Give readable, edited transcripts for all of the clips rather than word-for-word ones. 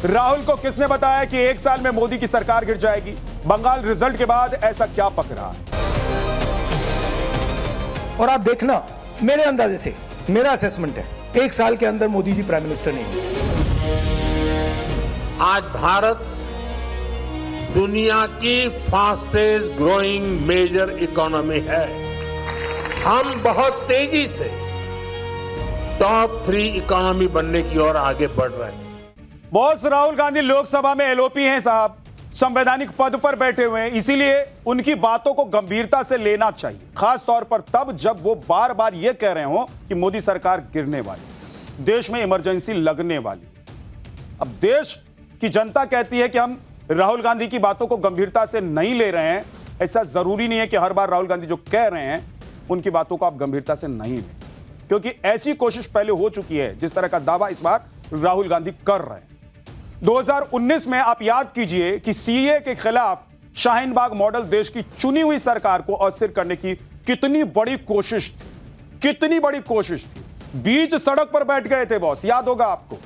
राहुल को किसने बताया कि एक साल में मोदी की सरकार गिर जाएगी? बंगाल रिजल्ट के बाद ऐसा क्या पक रहा है? और आप देखना, मेरे अंदाजे से, मेरा असेसमेंट है, एक साल के अंदर मोदी जी प्राइम मिनिस्टर नहीं होंगे। आज भारत दुनिया की फास्टेस्ट ग्रोइंग मेजर इकोनॉमी है। हम बहुत तेजी से टॉप 3 इकोनॉमी बनने की ओर आगे बढ़ रहे हैं। बॉस, राहुल गांधी लोकसभा में एलओपी हैं साहब, संवैधानिक पद पर बैठे हुए हैं, इसीलिए उनकी बातों को गंभीरता से लेना चाहिए, खास तौर पर तब जब वो बार बार ये कह रहे हो कि मोदी सरकार गिरने वाली, देश में इमरजेंसी लगने वाली। अब देश की जनता कहती है कि हम राहुल गांधी की बातों को गंभीरता से नहीं ले रहे हैं। ऐसा जरूरी नहीं है कि हर बार राहुल गांधी जो कह रहे हैं उनकी बातों को आप गंभीरता से नहीं लें, क्योंकि ऐसी कोशिश पहले हो चुकी है जिस तरह का दावा इस बार राहुल गांधी कर रहे हैं। 2019 में आप याद कीजिए कि सीए के खिलाफ शाहीन बाग मॉडल देश की चुनी हुई सरकार को अस्थिर करने की कितनी बड़ी कोशिश थी, कितनी बड़ी कोशिश थी। बीच सड़क पर बैठ गए थे बॉस, याद होगा आपको,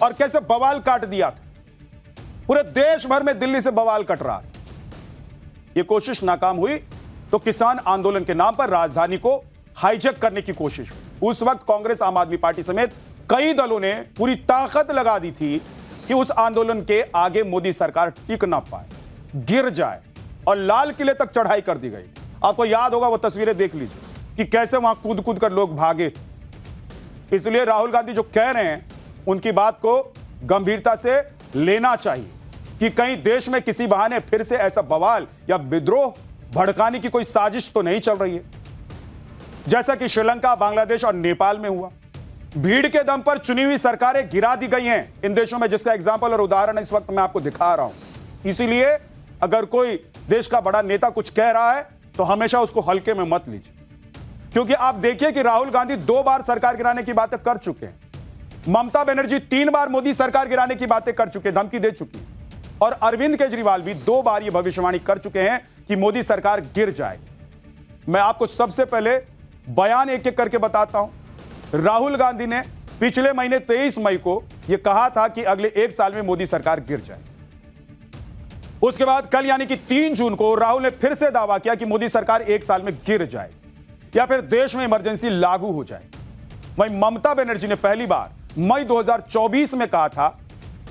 और कैसे बवाल काट दिया था। पूरे देश भर में दिल्ली से बवाल कट रहा था। यह कोशिश नाकाम हुई तो किसान आंदोलन के नाम पर राजधानी को हाईजैक करने की कोशिश हुई। उस वक्त कांग्रेस, आम आदमी पार्टी समेत कई दलों ने पूरी ताकत लगा दी थी कि उस आंदोलन के आगे मोदी सरकार टिक ना पाए, गिर जाए, और लाल किले तक चढ़ाई कर दी गई। आपको याद होगा, वो तस्वीरें देख लीजिए कि कैसे वहां कूद कूद कर लोग भागे थे। इसलिए राहुल गांधी जो कह रहे हैं उनकी बात को गंभीरता से लेना चाहिए कि कहीं देश में किसी बहाने फिर से ऐसा बवाल या विद्रोह भड़काने की कोई साजिश तो नहीं चल रही है, जैसा कि श्रीलंका, बांग्लादेश और नेपाल में हुआ। भीड़ के दम पर चुनी हुई सरकारें गिरा दी गई हैं इन देशों में, जिसका एग्जाम्पल और उदाहरण इस वक्त मैं आपको दिखा रहा हूं। इसीलिए अगर कोई देश का बड़ा नेता कुछ कह रहा है तो हमेशा उसको हल्के में मत लीजिए, क्योंकि आप देखिए कि राहुल गांधी 2 बार सरकार गिराने की बातें कर चुके हैं, ममता बनर्जी 3 बार मोदी सरकार गिराने की बातें कर चुके, धमकी दे चुकी है, और अरविंद केजरीवाल भी 2 बार यह भविष्यवाणी कर चुके हैं कि मोदी सरकार गिर जाएगी। मैं आपको सबसे पहले बयान एक एक करके बताता हूं। राहुल गांधी ने पिछले महीने 23 मई को यह कहा था कि अगले 1 साल में मोदी सरकार गिर जाएगी। उसके बाद कल यानी कि 3 जून को राहुल ने फिर से दावा किया कि मोदी सरकार 1 साल में गिर जाएगी या फिर देश में इमरजेंसी लागू हो जाएगी। वहीं ममता बनर्जी ने पहली बार मई 2024 में कहा था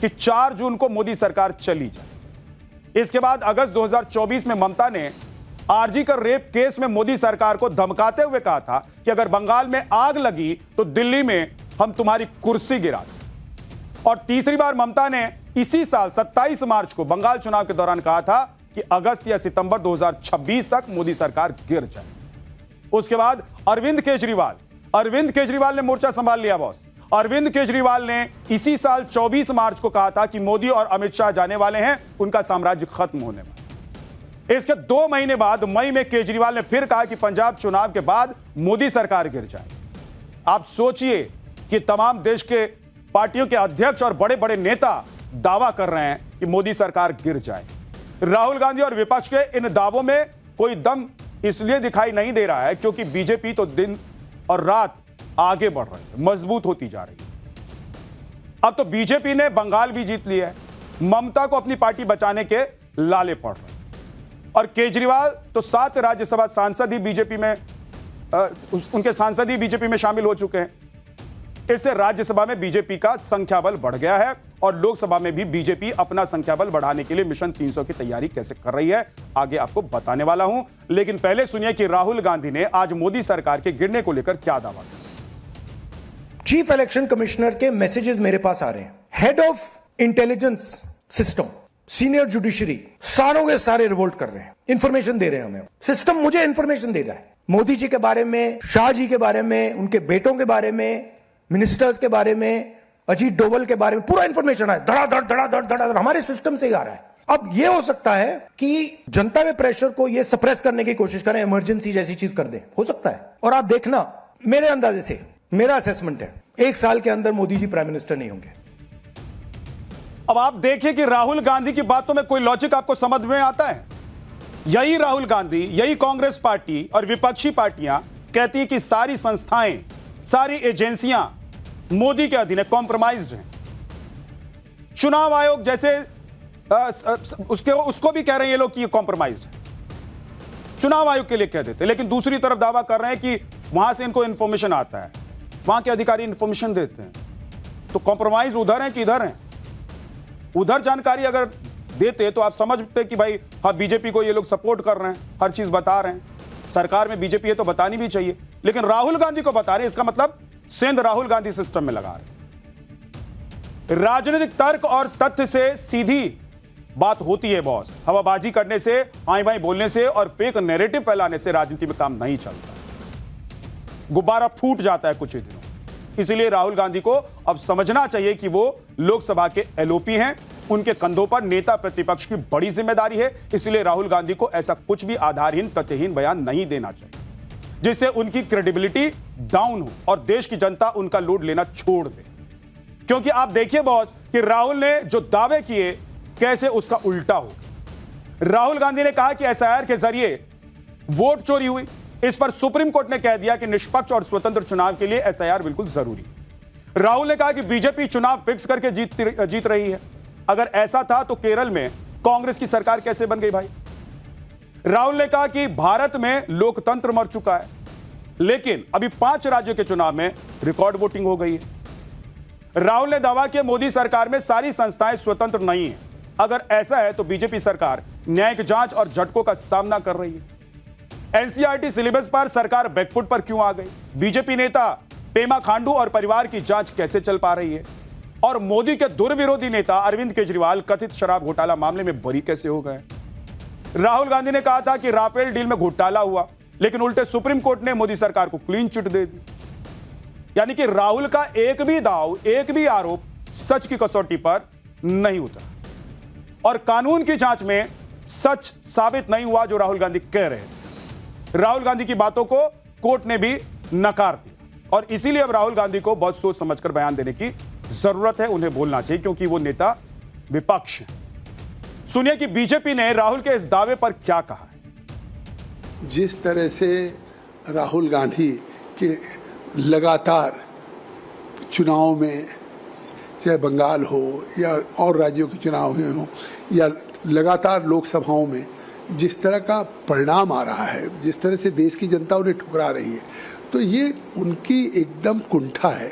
कि 4 जून को मोदी सरकार चली जाए। इसके बाद अगस्त 2024 में ममता ने आरजी कर रेप केस में मोदी सरकार को धमकाते हुए कहा था कि अगर बंगाल में आग लगी तो दिल्ली में हम तुम्हारी कुर्सी गिरा दें। और तीसरी बार ममता ने इसी साल 27 मार्च को बंगाल चुनाव के दौरान कहा था कि अगस्त या सितंबर 2026 तक मोदी सरकार गिर जाए। उसके बाद अरविंद केजरीवाल ने मोर्चा संभाल लिया बॉस। अरविंद केजरीवाल ने इसी साल 24 मार्च को कहा था कि मोदी और अमित शाह जाने वाले हैं, उनका साम्राज्य खत्म होने वाला। इसके 2 महीने बाद मई में केजरीवाल ने फिर कहा कि पंजाब चुनाव के बाद मोदी सरकार गिर जाए। आप सोचिए कि तमाम देश के पार्टियों के अध्यक्ष और बड़े बड़े नेता दावा कर रहे हैं कि मोदी सरकार गिर जाए। राहुल गांधी और विपक्ष के इन दावों में कोई दम इसलिए दिखाई नहीं दे रहा है क्योंकि बीजेपी तो दिन और रात आगे बढ़ रही है, मजबूत होती जा रही है। अब तो बीजेपी ने बंगाल भी जीत लिया है, ममता को अपनी पार्टी बचाने के लाले पड़ रहे हैं, और केजरीवाल तो 7 राज्यसभा सांसद ही बीजेपी में उनके सांसद ही बीजेपी में शामिल हो चुके हैं। इससे राज्यसभा में बीजेपी का संख्या बल बढ़ गया है और लोकसभा में भी बीजेपी अपना संख्या बल बढ़ाने के लिए मिशन 300 की तैयारी कैसे कर रही है, आगे आपको बताने वाला हूं। लेकिन पहले सुनिए कि राहुल गांधी ने आज मोदी सरकार के गिरने को लेकर क्या दावा किया। चीफ इलेक्शन कमिश्नर के मैसेजेस मेरे पास आ रहे हैं। Head of intelligence system, senior judiciary, सारों के सारे रिवोल्ट कर रहे हैं, इंफॉर्मेशन दे रहे हैं हमें। सिस्टम मुझे इंफॉर्मेशन दे रहा है मोदी जी के बारे में, शाह जी के बारे में, उनके बेटों के बारे में, मिनिस्टर्स के बारे में, अजीत डोवल के बारे में, पूरा इंफॉर्मेशन है। धड़ाधड़ हमारे सिस्टम से आ रहा है। अब यह हो सकता है कि जनता के प्रेशर को यह सप्रेस करने की कोशिश करें, इमरजेंसी जैसी चीज कर दे, हो सकता है। और आप देखना, मेरे अंदाजे से, मेरा असेसमेंट है, 1 साल के अंदर मोदी जी प्राइम मिनिस्टर नहीं होंगे। अब आप देखिए कि राहुल गांधी की बातों में कोई लॉजिक आपको समझ में आता है? यही राहुल गांधी, यही कांग्रेस पार्टी और विपक्षी पार्टियां कहती है कि सारी संस्थाएं, सारी एजेंसियां मोदी के अधीन कॉम्प्रोमाइज्ड हैं। चुनाव आयोग जैसे उसको भी कह रहे हैं ये लोग कि ये कॉम्प्रोमाइज्ड है, चुनाव आयोग के लिए कह देते, लेकिन दूसरी तरफ दावा कर रहे हैं कि वहां से इनको इंफॉर्मेशन आता है, वहां के अधिकारी इंफॉर्मेशन देते हैं। तो कॉम्प्रोमाइज उधर है कि इधर है? उधर जानकारी अगर देते तो आप समझते कि भाई हाँ बीजेपी को ये लोग सपोर्ट कर रहे हैं, हर चीज बता रहे हैं, सरकार में बीजेपी है तो बतानी भी चाहिए, लेकिन राहुल गांधी को बता रहे हैं, इसका मतलब सेंध राहुल गांधी सिस्टम में लगा रहे। राजनीतिक तर्क और तथ्य से सीधी बात होती है बॉस, हवाबाजी करने से, आई बाई बोलने से और फेक नैरेटिव फैलाने से राजनीति में काम नहीं चलता, गुब्बारा फूट जाता है कुछ ही दिनों। इसलिए राहुल गांधी को अब समझना चाहिए कि वो लोकसभा के एलओपी हैं, उनके कंधों पर नेता प्रतिपक्ष की बड़ी जिम्मेदारी है। इसलिए राहुल गांधी को ऐसा कुछ भी आधारहीन तथ्यहीन बयान नहीं देना चाहिए जिससे उनकी क्रेडिबिलिटी डाउन हो और देश की जनता उनका लोड लेना छोड़ दे। क्योंकि आप देखिए बॉस कि राहुल ने जो दावे किए कैसे उसका उल्टा हो। राहुल गांधी ने कहा कि एसआईआर के जरिए वोट चोरी हुई, इस पर सुप्रीम कोर्ट ने कह दिया कि निष्पक्ष और स्वतंत्र चुनाव के लिए एसआईआर बिल्कुल जरूरी है। राहुल ने कहा कि बीजेपी चुनाव फिक्स करके जीत रही है, अगर ऐसा था तो केरल में कांग्रेस की सरकार कैसे बन गई भाई। राहुल ने कहा कि भारत में लोकतंत्र मर चुका है, लेकिन अभी 5 राज्यों के चुनाव में रिकॉर्ड वोटिंग हो गई है। राहुल ने दावा किया मोदी सरकार में सारी संस्थाएं स्वतंत्र नहीं है, अगर ऐसा है तो बीजेपी सरकार न्यायिक जांच और झटकों का सामना कर रही है। एनसीईआरटी सिलेबस पर सरकार बैकफुट पर क्यों आ गई? बीजेपी नेता पेमा खांडू और परिवार की जांच कैसे चल पा रही है? और मोदी के दुर्विरोधी नेता अरविंद केजरीवाल कथित शराब घोटाला मामले में बरी कैसे हो गए? राहुल गांधी ने कहा था कि राफेल डील में घोटाला हुआ, लेकिन उल्टे सुप्रीम कोर्ट ने मोदी सरकार को क्लीन चिट दे दी। यानी कि राहुल का एक भी दाव, एक भी आरोप सच की कसौटी पर नहीं उतरा और कानून की जांच में सच साबित नहीं हुआ जो राहुल गांधी कह रहे हैं। राहुल गांधी की बातों को कोर्ट ने भी नकार दिया और इसीलिए अब राहुल गांधी को बहुत सोच समझकर बयान देने की जरूरत है, उन्हें बोलना चाहिए क्योंकि वो नेता विपक्ष है। सुनिए कि बीजेपी ने राहुल के इस दावे पर क्या कहा है। जिस तरह से राहुल गांधी के लगातार चुनाव में, चाहे बंगाल हो या और राज्यों के चुनाव हुए हों या लगातार लोकसभाओं में जिस तरह का परिणाम आ रहा है, जिस तरह से देश की जनता उन्हें ठुकरा रही है, तो ये उनकी एकदम कुंठा है।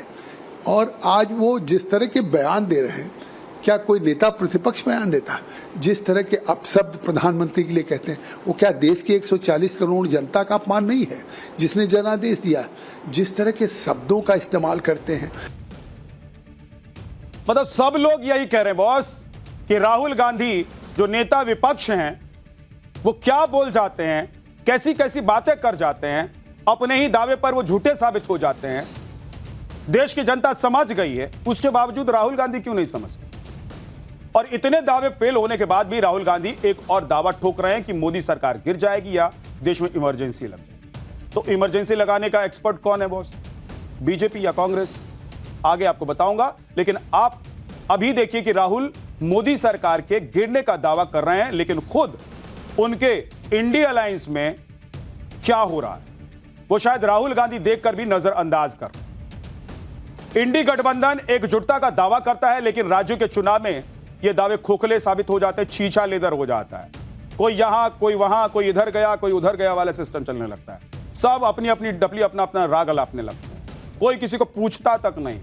और आज वो जिस तरह के बयान दे रहे हैं, क्या कोई नेता प्रतिपक्ष बयान देता? जिस तरह के अपशब्द प्रधानमंत्री के लिए कहते हैं, वो क्या देश की 140 करोड़ जनता का अपमान नहीं है जिसने जनादेश दिया? जिस तरह के शब्दों का इस्तेमाल करते हैं, मतलब सब लोग यही कह रहे हैं बॉस कि राहुल गांधी जो नेता विपक्ष हैं वो क्या बोल जाते हैं, कैसी कैसी बातें कर जाते हैं, अपने ही दावे पर वो झूठे साबित हो जाते हैं। देश की जनता समझ गई है, उसके बावजूद राहुल गांधी क्यों नहीं समझते? और इतने दावे फेल होने के बाद भी राहुल गांधी एक और दावा ठोक रहे हैं कि मोदी सरकार गिर जाएगी या देश में इमरजेंसी लग जाएगी। तो इमरजेंसी लगाने का एक्सपर्ट कौन है बॉस, बीजेपी या कांग्रेस? आगे आपको बताऊंगा, लेकिन आप अभी देखिए कि राहुल मोदी सरकार के गिरने का दावा कर रहे हैं, लेकिन खुद उनके इंडिया अलायंस में क्या हो रहा है वो शायद राहुल गांधी देखकर भी नजरअंदाज कर। इंडी गठबंधन एकजुटता का दावा करता है, लेकिन राज्यों के चुनाव में ये दावे खोखले साबित हो जाते हैं, छीछा लेदर हो जाता है। कोई यहां, कोई वहां, कोई इधर गया, कोई उधर गया वाला सिस्टम चलने लगता है। सब अपनी अपनी डपली, अपना अपना राग अलापने लगते हैं, कोई किसी को पूछता तक नहीं।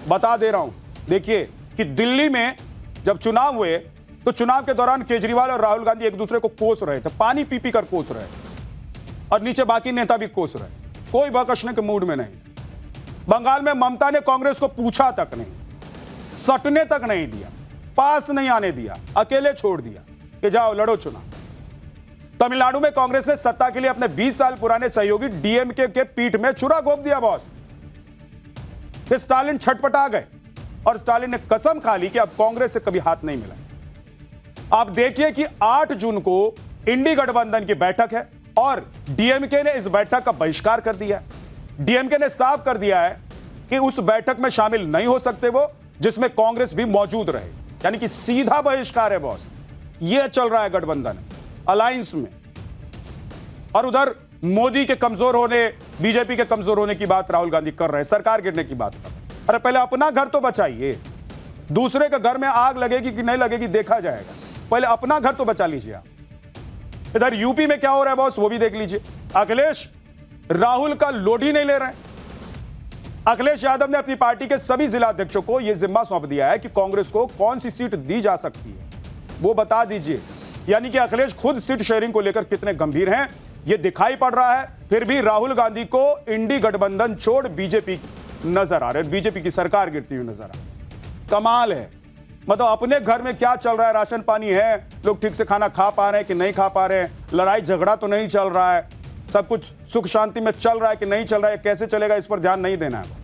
बता दे रहा हूं, देखिए कि दिल्ली में जब चुनाव हुए तो चुनाव के दौरान केजरीवाल और राहुल गांधी एक दूसरे को कोस रहे थे, पानी पी पी कर कोस रहे और नीचे बाकी नेता भी कोस रहे, कोई बकसने के मूड में नहीं। बंगाल में ममता ने कांग्रेस को पूछा तक नहीं, सटने तक नहीं दिया, पास नहीं आने दिया, अकेले छोड़ दिया कि जाओ लड़ो चुनाव। तमिलनाडु में कांग्रेस ने सत्ता के लिए अपने 20 साल पुराने सहयोगी डीएमके के पीठ में छुरा घोंप दिया बॉस। स्टालिन छटपटा गए और स्टालिन ने कसम खा ली कि अब कांग्रेस से कभी हाथ नहीं मिला। आप देखिए कि 8 जून को इंडी गठबंधन की बैठक है और डीएमके ने इस बैठक का बहिष्कार कर दिया है। डीएमके ने साफ कर दिया है कि उस बैठक में शामिल नहीं हो सकते वो जिसमें कांग्रेस भी मौजूद रहे, यानी कि सीधा बहिष्कार है बॉस। यह चल रहा है गठबंधन अलायंस में। और उधर मोदी के कमजोर होने, बीजेपी के कमजोर होने की बात राहुल गांधी कर रहे हैं, सरकार गिरने की बात कर रहे हैं। अरे पहले अपना घर तो बचाइए। दूसरे के घर में आग लगेगी कि नहीं लगेगी देखा जाएगा, पहले अपना घर तो बचा लीजिए आप। इधर यूपी में क्या हो रहा है बॉस, वो भी देख लीजिए। अखिलेश राहुल का लोड ही नहीं ले रहे हैं। अखिलेश यादव ने अपनी पार्टी के सभी जिला अध्यक्षों को यह जिम्मा सौंप दिया है कि कांग्रेस को कौन सी सीट दी जा सकती है वो बता दीजिए। यानी कि अखिलेश खुद सीट शेयरिंग को लेकर कितने गंभीर हैं यह दिखाई पड़ रहा है। फिर भी राहुल गांधी को इंडी गठबंधन छोड़ बीजेपी नजर आ रहे, बीजेपी की सरकार गिरती हुई नजर आ रही। कमाल है, मतलब अपने घर में क्या चल रहा है, राशन पानी है, लोग ठीक से खाना खा पा रहे हैं कि नहीं खा पा रहे हैं, लड़ाई झगड़ा तो नहीं चल रहा है, सब कुछ सुख शांति में चल रहा है कि नहीं चल रहा है, कैसे चलेगा इस पर ध्यान नहीं देना है।